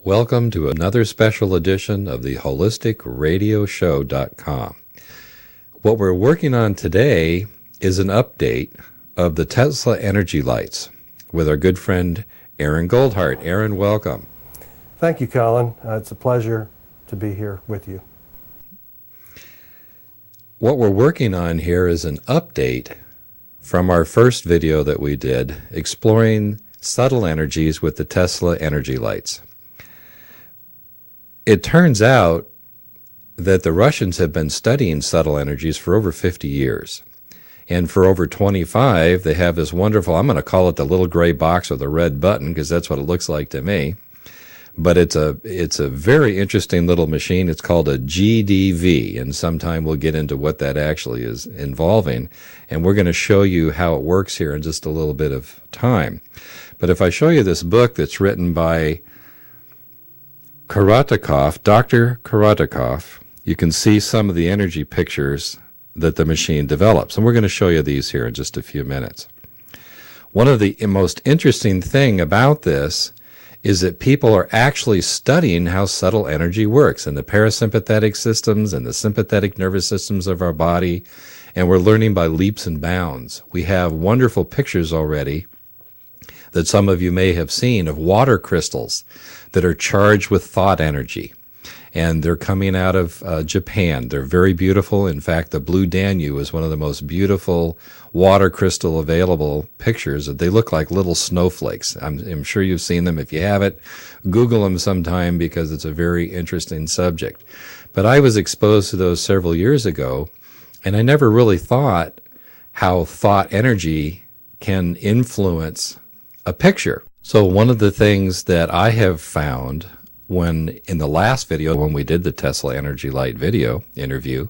Welcome to another special edition of the HolisticRadioshow.com. What we're working on today is an update of the Tesla Energy Lights with our good friend Aaron Goldhart. Aaron, welcome. Thank you, Colin. It's a pleasure to be here with you. What we're working on here is an update from our first video that we did exploring subtle energies with the Tesla Energy Lights. It turns out that the Russians have been studying subtle energies for over 50 years. And for over 25, they have this wonderful, I'm going to call it the little gray box with a red button because that's what it looks like to me. But it's a very interesting little machine. It's called a GDV, and sometime we'll get into what that actually is involving. And we're going to show you how it works here in just a little bit of time. But if I show you this book that's written by Korotkov, Dr. Korotkov, you can see some of the energy pictures that the machine develops. And we're going to show you these here in just a few minutes. One of the most interesting thing about this is that people are actually studying how subtle energy works in the parasympathetic systems and the sympathetic nervous systems of our body, and we're learning by leaps and bounds. We have wonderful pictures already that some of you may have seen of water crystals that are charged with thought energy. And they're coming out of Japan. They're very beautiful. In fact, the Blue Danube is one of the most beautiful water crystal available pictures. They look like little snowflakes. I'm sure you've seen them. If you haven't, Google them sometime because it's a very interesting subject. But I was exposed to those several years ago, and I never really thought how thought energy can influence a picture. So one of the things that I have found when in the last video, when we did the Tesla Energy Light video interview,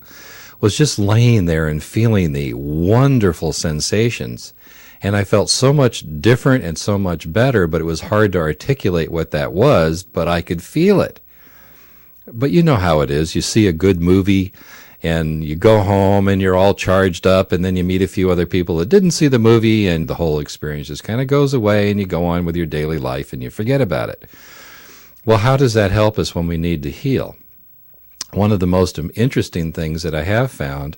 was just laying there and feeling the wonderful sensations. And I felt so much different and so much better, but it was hard to articulate what that was, but I could feel it. But you know how it is. You see a good movie and you go home and you're all charged up, and then you meet a few other people that didn't see the movie, and the whole experience just kind of goes away, and you go on with your daily life and you forget about it. Well, how does that help us when we need to heal? One of the most interesting things that I have found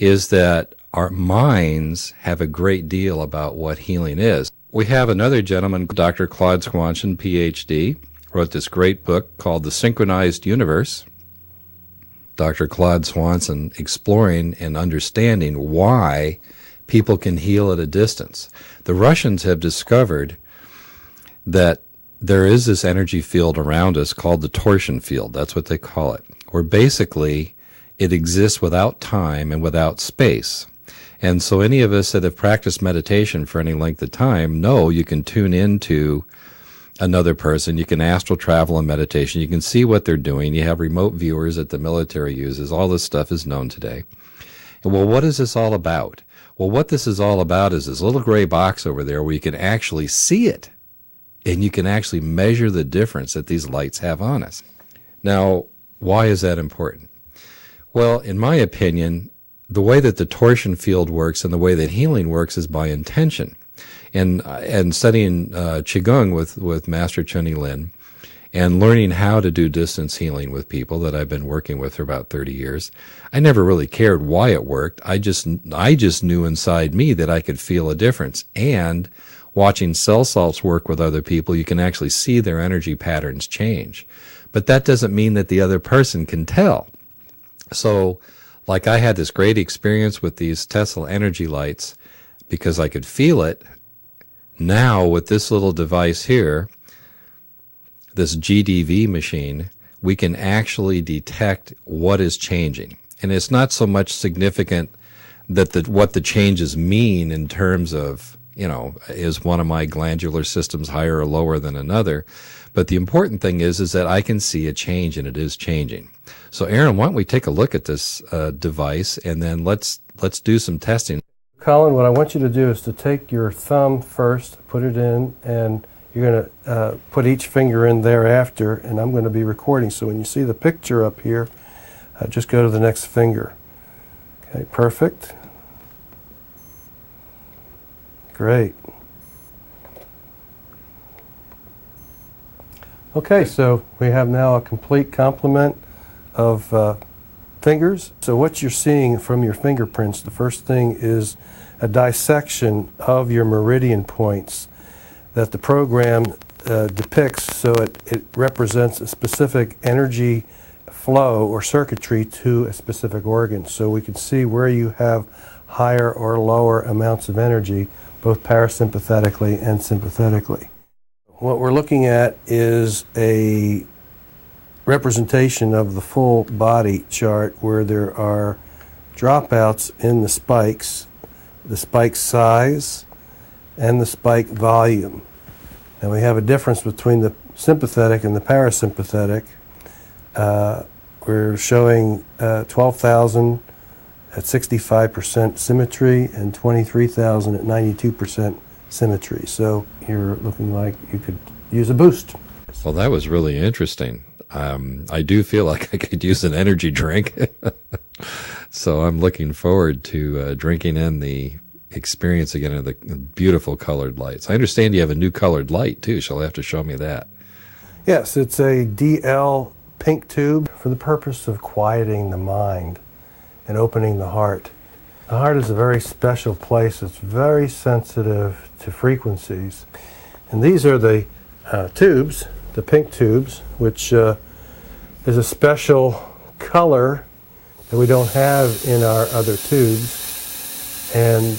is that our minds have a great deal about what healing is. We have another gentleman, Dr. Claude Swanson, PhD, wrote this great book called The Synchronized Universe. Dr. Claude Swanson exploring and understanding why people can heal at a distance. The Russians have discovered that there is this energy field around us called the torsion field. That's what they call it, where basically it exists without time and without space. And so any of us that have practiced meditation for any length of time know you can tune into another person. You can astral travel in meditation. You can see what they're doing. You have remote viewers that the military uses. All this stuff is known today. And well, what is this all about? Well, what this is all about is this little gray box over there where you can actually see it. And you can actually measure the difference that these lights have on us. Now, why is that important? Well, in my opinion, the way that the torsion field works and the way that healing works is by intention. And studying Qigong with Master Chun-Yi Lin and learning how to do distance healing with people that I've been working with for about 30 years, I never really cared why it worked. I just knew inside me that I could feel a difference. And watching cell salts work with other people, you can actually see their energy patterns change. But that doesn't mean that the other person can tell. So, like I had this great experience with these Tesla Energy Lights because I could feel it. Now, with this little device here, this GDV machine, we can actually detect what is changing. And it's not so much significant that what the changes mean in terms of, is one of my glandular systems higher or lower than another? But the important thing is that I can see a change, and it is changing. So, Aaron, why don't we take a look at this device, and then let's do some testing. Colin, what I want you to do is to take your thumb first, put it in, and you're going to put each finger in thereafter, and I'm going to be recording. So when you see the picture up here, just go to the next finger. Okay, perfect. Great. Okay, so we have now a complete complement of fingers. So what you're seeing from your fingerprints, the first thing is a dissection of your meridian points that the program depicts, so it represents a specific energy flow or circuitry to a specific organ. So we can see where you have higher or lower amounts of energy, both parasympathetically and sympathetically. What we're looking at is a representation of the full body chart where there are dropouts in the spike size, and the spike volume. And we have a difference between the sympathetic and the parasympathetic. We're showing 12,000 at 65% symmetry and 23,000 at 92% symmetry. So you're looking like you could use a boost. Well, that was really interesting. I do feel like I could use an energy drink. So I'm looking forward to drinking in the experience again of the beautiful colored lights. I understand you have a new colored light too. She'll have to show me that. Yes, it's a DL pink tube for the purpose of quieting the mind and opening the heart. The heart is a very special place. It's very sensitive to frequencies. And these are the tubes, the pink tubes, which is a special color that we don't have in our other tubes. And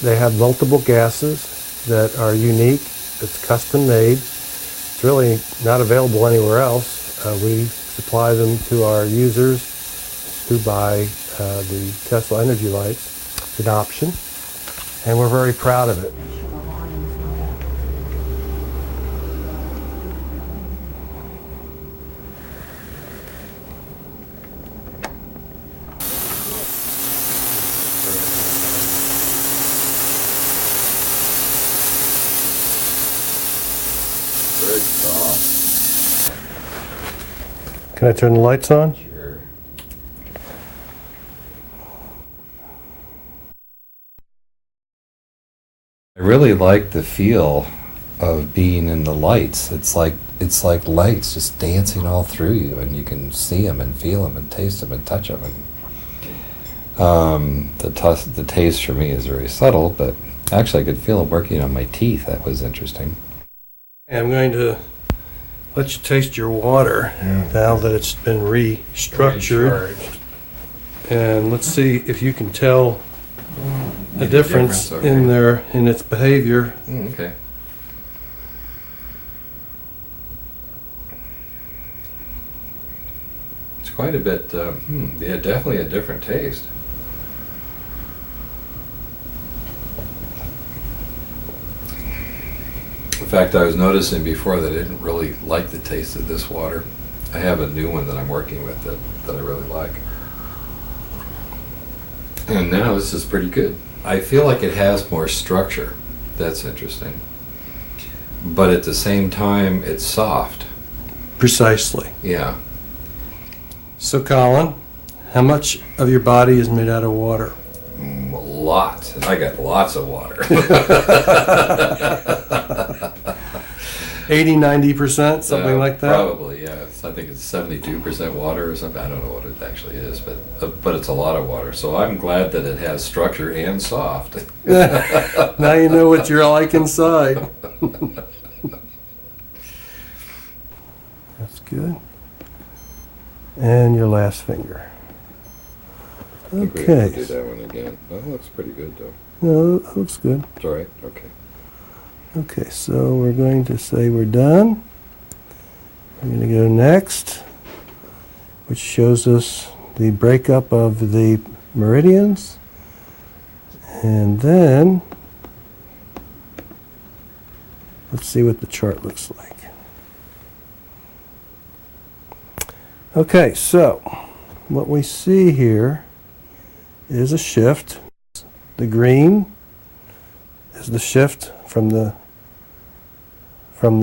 they have multiple gases that are unique. It's custom made. It's really not available anywhere else. We supply them to our users who buy the Tesla Energy Lights. It's an option, and we're very proud of it. Very soft. Can I turn the lights on? Sure. I really like the feel of being in the lights. It's like lights just dancing all through you, and you can see them and feel them and taste them and touch them. And the taste for me is very subtle, but actually I could feel it working on my teeth. That was interesting. I'm going to let you taste your water now that it's been restructured. And let's see if you can tell a difference okay. in its behavior. Okay. It's quite a bit, yeah, definitely a different taste. In fact, I was noticing before that I didn't really like the taste of this water. I have a new one that I'm working with that I really like. And now this is pretty good. I feel like it has more structure. That's interesting. But at the same time, it's soft. Precisely. Yeah. So, Colin, how much of your body is made out of water? Lots. And I got lots of water. 80, 90%, something like that? Probably, yeah. I think it's 72% water or something. I don't know what it actually is, but it's a lot of water. So I'm glad that it has structure and soft. Now you know what you're like inside. That's good. And your last finger. Okay. Do that one again. That looks pretty good, though. No, that looks good. It's all right. Okay. Okay, so we're going to say we're done. We're going to go next, which shows us the breakup of the meridians. And then, let's see what the chart looks like. Okay, so what we see here is a shift. The green is the shift from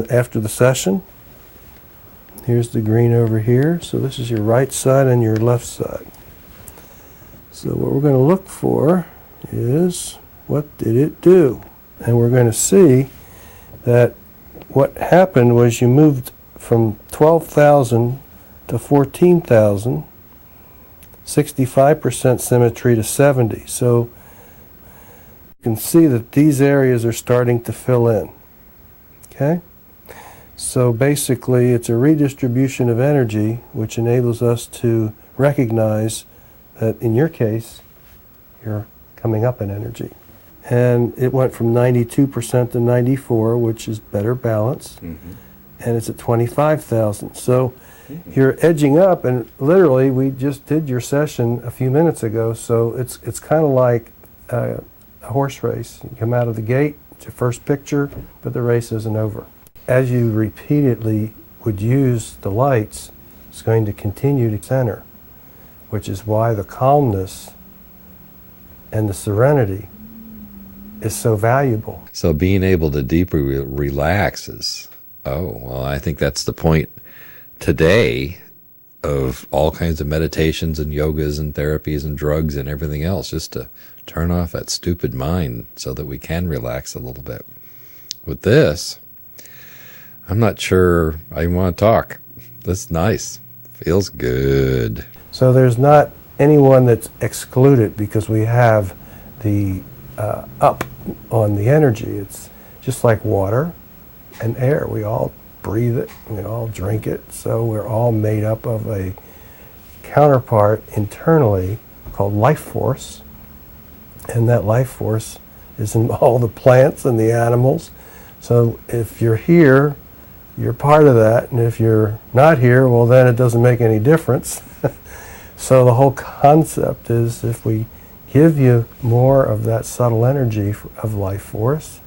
after the session. Here's the green over here. So this is your right side and your left side. So what we're going to look for is what did it do? And we're going to see that what happened was you moved from 12,000 to 14,000, 65% symmetry to 70. So you can see that these areas are starting to fill in. Okay? So basically, it's a redistribution of energy which enables us to recognize that in your case, you're coming up in energy. And it went from 92% to 94, which is better balance, and it's at 25,000. So you're edging up, and literally, we just did your session a few minutes ago, so it's kind of like a horse race. You come out of the gate, it's your first picture, but the race isn't over. As you repeatedly would use the lights, it's going to continue to center, which is why the calmness and the serenity is so valuable. So being able to deeply relax is, I think that's the point today of all kinds of meditations and yogas and therapies and drugs and everything else, just to turn off that stupid mind so that we can relax a little bit. With this, I'm not sure I want to talk. That's nice. Feels good. So there's not anyone that's excluded because we have the up on the energy. It's just like water and air. We all breathe it, we all drink it, so we're all made up of a counterpart internally called life force, and that life force is in all the plants and the animals. So if you're here, you're part of that, and if you're not here, well, then it doesn't make any difference. So the whole concept is, if we give you more of that subtle energy of life force,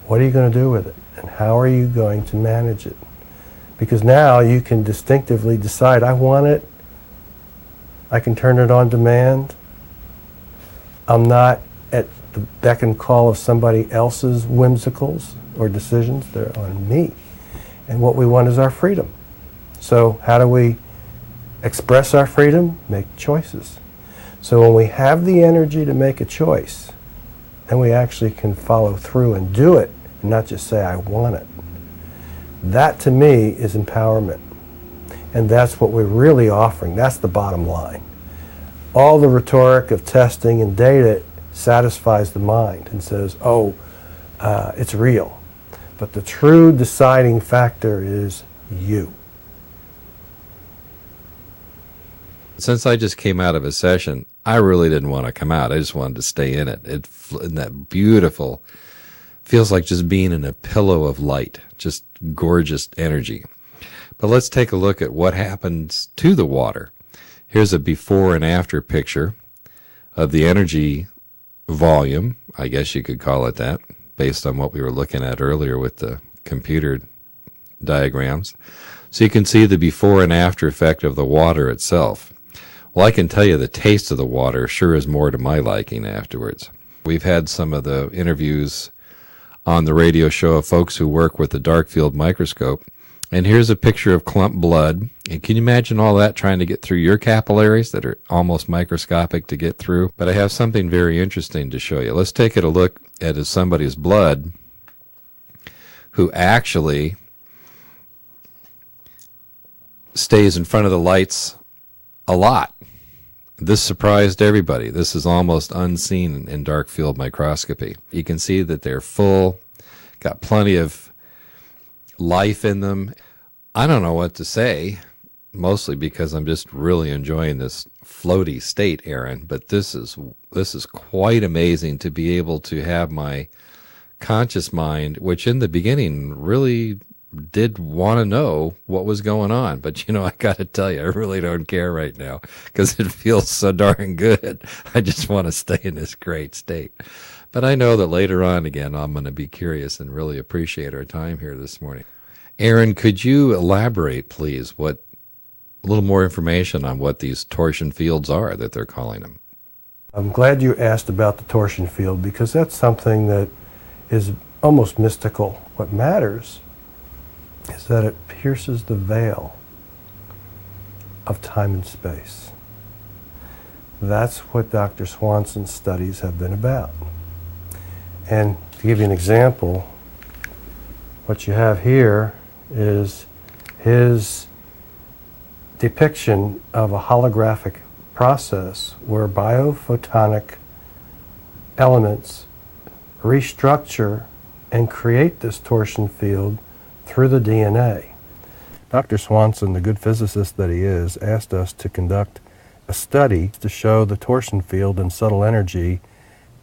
what are you going to do with it? And how are you going to manage it? Because now you can distinctively decide, I want it, I can turn it on demand, I'm not at the beck and call of somebody else's whimsicals or decisions, they're on me. And what we want is our freedom. So how do we express our freedom? Make choices. So when we have the energy to make a choice, then we actually can follow through and do it, and not just say, I want it. That, to me, is empowerment. And that's what we're really offering. That's the bottom line. All the rhetoric of testing and data satisfies the mind and says, it's real. But the true deciding factor is you. Since I just came out of a session, I really didn't want to come out. I just wanted to stay in it. In that beautiful, feels like just being in a pillow of light, just gorgeous energy. But let's take a look at what happens to the water. Here's a before and after picture of the energy volume, I guess you could call it that, based on what we were looking at earlier with the computer diagrams. So you can see the before and after effect of the water itself. Well, I can tell you the taste of the water sure is more to my liking afterwards. We've had some of the interviews on the radio show of folks who work with the dark field microscope. And here's a picture of clump blood. And can you imagine all that trying to get through your capillaries that are almost microscopic to get through? But I have something very interesting to show you. Let's take a look at somebody's blood who actually stays in front of the lights a lot. This surprised everybody. This is almost unseen in dark field microscopy. You can see that they're full, got plenty of life in them. I don't know what to say, mostly because I'm just really enjoying this floaty state, Aaron, but this is quite amazing to be able to have my conscious mind, which in the beginning really did want to know what was going on. But, I got to tell you, I really don't care right now because it feels so darn good. I just want to stay in this great state. But I know that later on, again, I'm going to be curious and really appreciate our time here this morning. Aaron, could you elaborate, please, a little more information on what these torsion fields are that they're calling them? I'm glad you asked about the torsion field because that's something that is almost mystical. What matters is that it pierces the veil of time and space. That's what Dr. Swanson's studies have been about. And to give you an example, what you have here is his depiction of a holographic process where biophotonic elements restructure and create this torsion field through the DNA. Dr. Swanson, the good physicist that he is, asked us to conduct a study to show the torsion field and subtle energy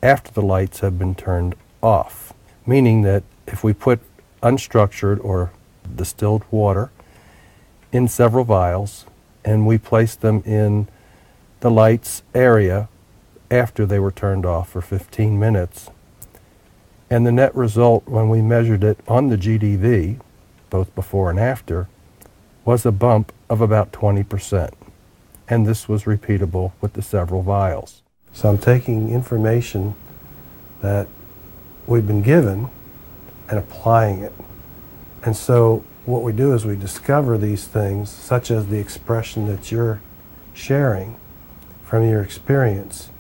after the lights have been turned off, meaning that if we put unstructured or distilled water in several vials and we place them in the lights area after they were turned off for 15 minutes, and the net result when we measured it on the GDV, both before and after, was a bump of about 20%. And this was repeatable with the several vials. So I'm taking information that we've been given and applying it. And so what we do is we discover these things, such as the expression that you're sharing from your experience.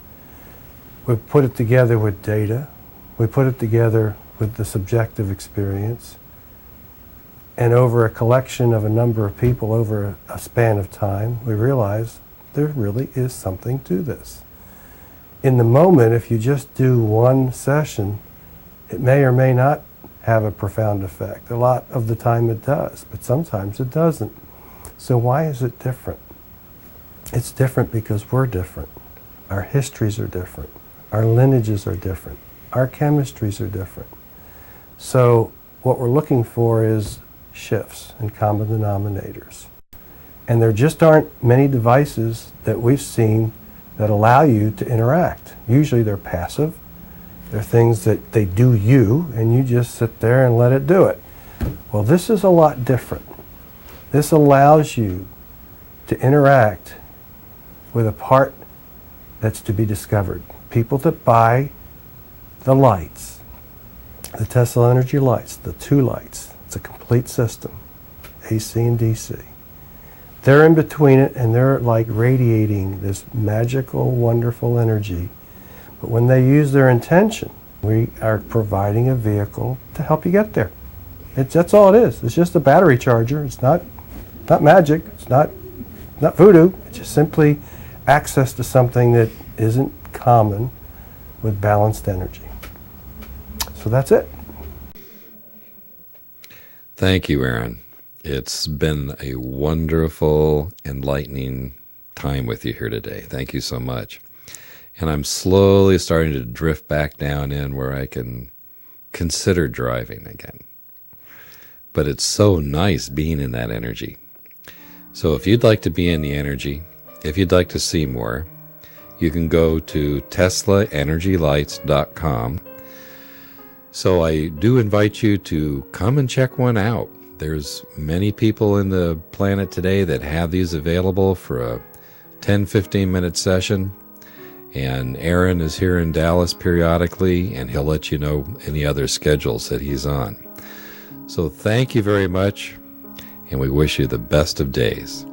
We put it together with data. We put it together with the subjective experience. And over a collection of a number of people over a span of time, we realize there really is something to this. In the moment, if you just do one session, it may or may not have a profound effect. A lot of the time it does, but sometimes it doesn't. So why is it different? It's different because we're different. Our histories are different. Our lineages are different. Our chemistries are different. So what we're looking for is shifts and common denominators. And there just aren't many devices that we've seen that allow you to interact. Usually they're passive. They're things that they do you, and you just sit there and let it do it. Well, this is a lot different. This allows you to interact with a part that's to be discovered. People that buy the lights, the Tesla Energy lights, the two lights, it's a complete system, AC and DC. They're in between it and they're like radiating this magical, wonderful energy. But when they use their intention, we are providing a vehicle to help you get there. That's all it is. It's just a battery charger. It's not magic. It's not voodoo. It's just simply access to something that isn't common with balanced energy. So that's it. Thank you, Aaron. It's been a wonderful, enlightening time with you here today. Thank you so much. And I'm slowly starting to drift back down in where I can consider driving again. But it's so nice being in that energy. So if you'd like to be in the energy, if you'd like to see more, you can go to teslaenergylights.com. So I do invite you to come and check one out. There's many people in the planet today that have these available for a 10-15 minute session. And Aaron is here in Dallas periodically, and he'll let you know any other schedules that he's on. So thank you very much, and we wish you the best of days.